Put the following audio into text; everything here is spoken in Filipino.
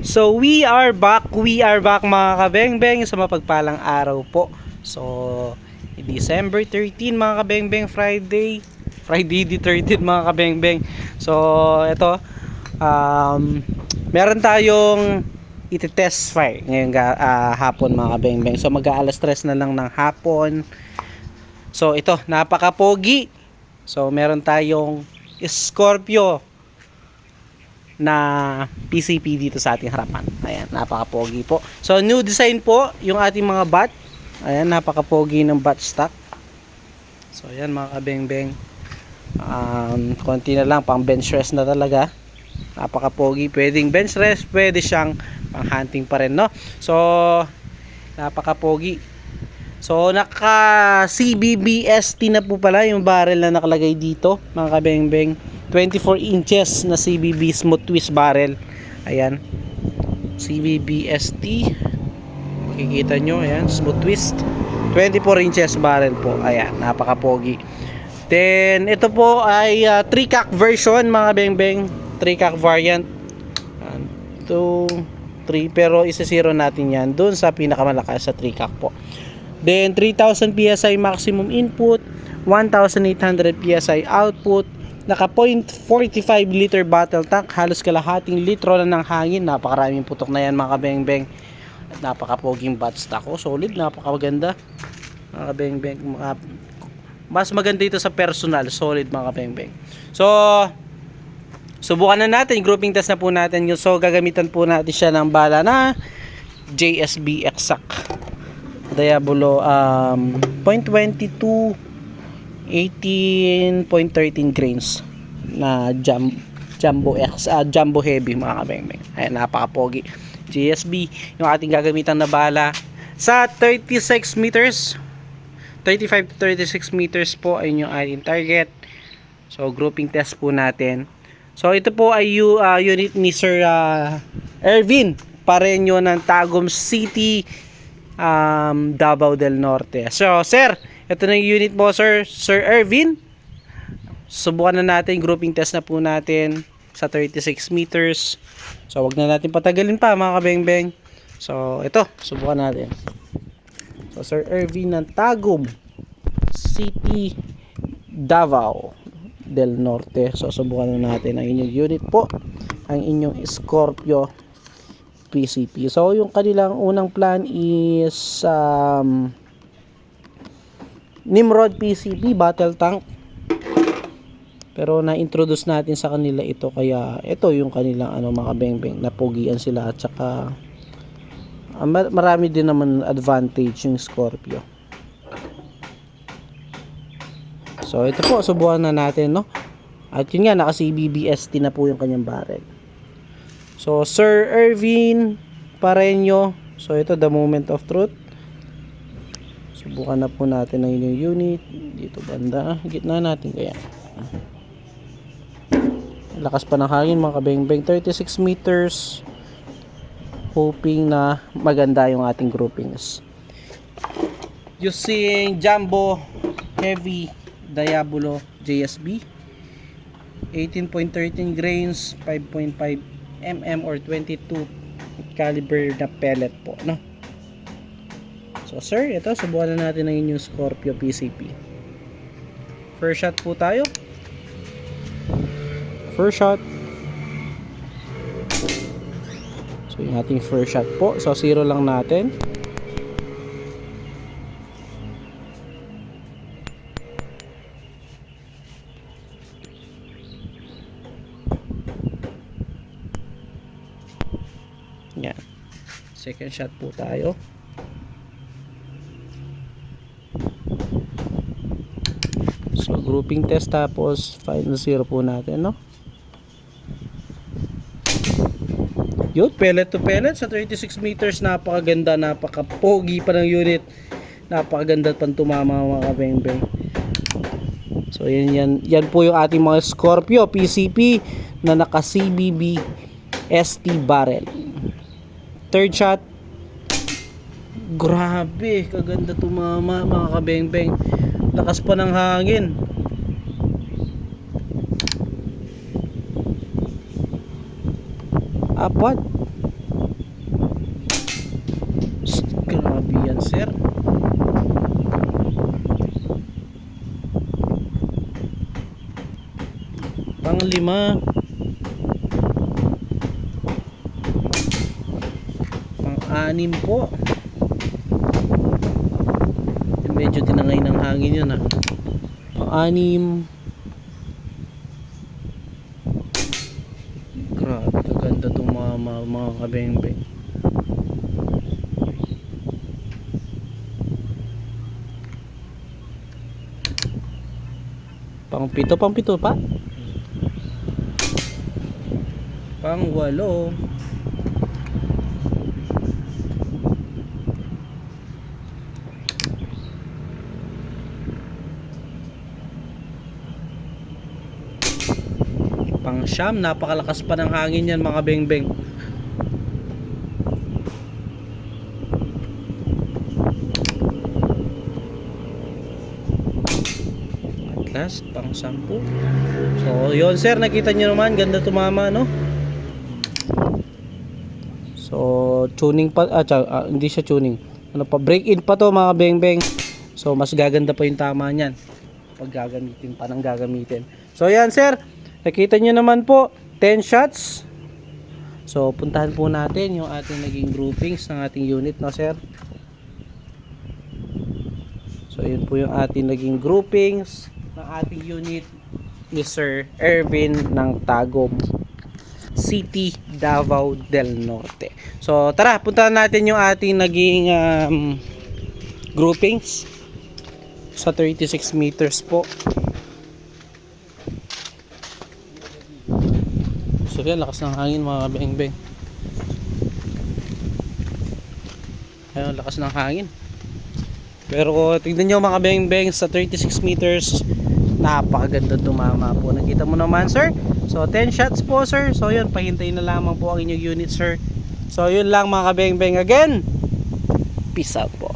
So we are back mga kabengbeng sa mapagpalang araw po. So December 13 mga kabengbeng, Friday the 13 mga kabengbeng. So ito, meron tayong iti-test fire ngayong hapon mga kabengbeng. So mag-aalas 3 na lang ng hapon. So ito, napaka-pogi. So meron tayong Scorpio na PCP dito sa ating harapan. Ayan, napaka-pogi po. So new design po yung ating mga bat. Ayan, napaka-pogi ng bat stock. So ayan mga kabengbeng. Konti na lang, pang bench rest na talaga. Napaka-pogi. Pwedeng bench rest, pwede siyang pang hunting pa rin, no? So napaka-pogi. So naka CBB-ST na po pala yung barrel na nakalagay dito mga kabengbeng. 24 inches na CBB smooth twist barrel. Ayan, CBB-ST, makikita nyo, ayan, smooth twist, 24 inches barrel po. Ayan, napaka-pogi. Then ito po ay 3-cock version mga bengbeng, 3-cock variant. 2, 3, pero isa-zero natin yan dun sa pinakamalakas sa 3-cock po. Then 3000 PSI maximum input, 1800 PSI output, naka 0.45 liter bottle tank, halos kalahating litro na ng hangin. Napakaraming putok na yan mga kabengbeng. At napaka-poging bat stock. Solid, napakaganda mga kabengbeng. Mas maganda ito sa personal, solid mga kabengbeng. So subukan na natin, grouping test na po natin. So gagamitan po natin siya ng bala na JSB Exact Diabolo 0.22 18.13 grains na jumbo heavy mga kabengbeng. Ayan, napaka-pogi. JSB yung ating gagamitan na bala sa 36 meters, 35 to 36 meters po ay yung ating target. So grouping test po natin. So ito po ay unit ni Sir Ervin Pareño ng Tagum City, Davao del Norte. So sir, ito na yung unit mo Sir Ervin. Subukan na natin, grouping test na po natin sa 36 meters. So wag na natin patagalin pa mga kabengbeng. So ito, subukan natin. So Sir Ervin ng Tagum City, Davao del Norte. So subukan na natin ang inyong unit po, ang inyong Scorpio PCP. So yung kanilang unang plan is Nimrod PCP battle tank, pero na-introduce natin sa kanila ito, kaya ito yung kanilang mga bengbeng, napogian sila at saka marami din naman advantage yung Scorpio. So ito po, subukan na natin, no? At yun nga, naka CBB-ST na po yung kanyang barrel. So Sir Ervin Pareño, so ito the moment of truth. Subukan na po natin ang inyong unit dito banda, gitna natin. Kaya lakas pa ng hangin mga kabengbeng, 36 meters. Hoping na maganda yung ating groupings using Jumbo Heavy Diabolo JSB 18.13 grains, 5.5 mm or 22 caliber na pellet po, no? So sir, ito, subukan na natin ang inyong Scorpio PCP. First shot po tayo. First shot. So yung ating first shot po, so zero lang natin. Yan. Second shot po tayo. So grouping test, tapos final zero po natin, no? Yun, pellet to pellet sa 36 meters. Napakaganda, napaka-pogi pa ng unit. Napakaganda pang tumama mga kabengbeng. So yan po yung ating mga Scorpio PCP na naka CBB ST barrel. Third shot. Grabe, kaganda tumama mga kabengbeng. Lakas pa ng hangin. Apat. Grabe yan, sir. Pang-5. Pang-6 po. Medyo tinangay ng hangin yun, ha. Pang-6. Grabe, kaganda itong mga kabeng-beng. Pang-7 pa. Pang-8. Pang-9, napakalakas pa ng hangin yan mga beng-beng. At last, pang-10. So yun sir, nakita nyo naman, ganda tumama, no? So tuning pa, hindi siya tuning, ano pa, break in pa to mga beng-beng. So mas gaganda pa yung tama niyan pag gagamitin pa ng gagamitin. So yan sir, nakita nyo naman po, 10 shots. So puntahan po natin yung ating naging groupings ng ating unit, no sir? So yun po yung ating naging groupings ng ating unit ni Sir Ervin ng Tagum City, Davao del Norte. So tara, puntahan natin yung ating naging groupings sa 36 meters po. So yan, lakas ng hangin mga beng-beng. Ayun, lakas ng hangin. Pero tignan nyo mga beng-beng, sa 36 meters napakaganda tumama po. Nakita mo naman sir. So 10 shots po sir. So yun, pahintayin na lamang po ang inyong unit sir. So yun lang mga beng-beng. Again, peace out po.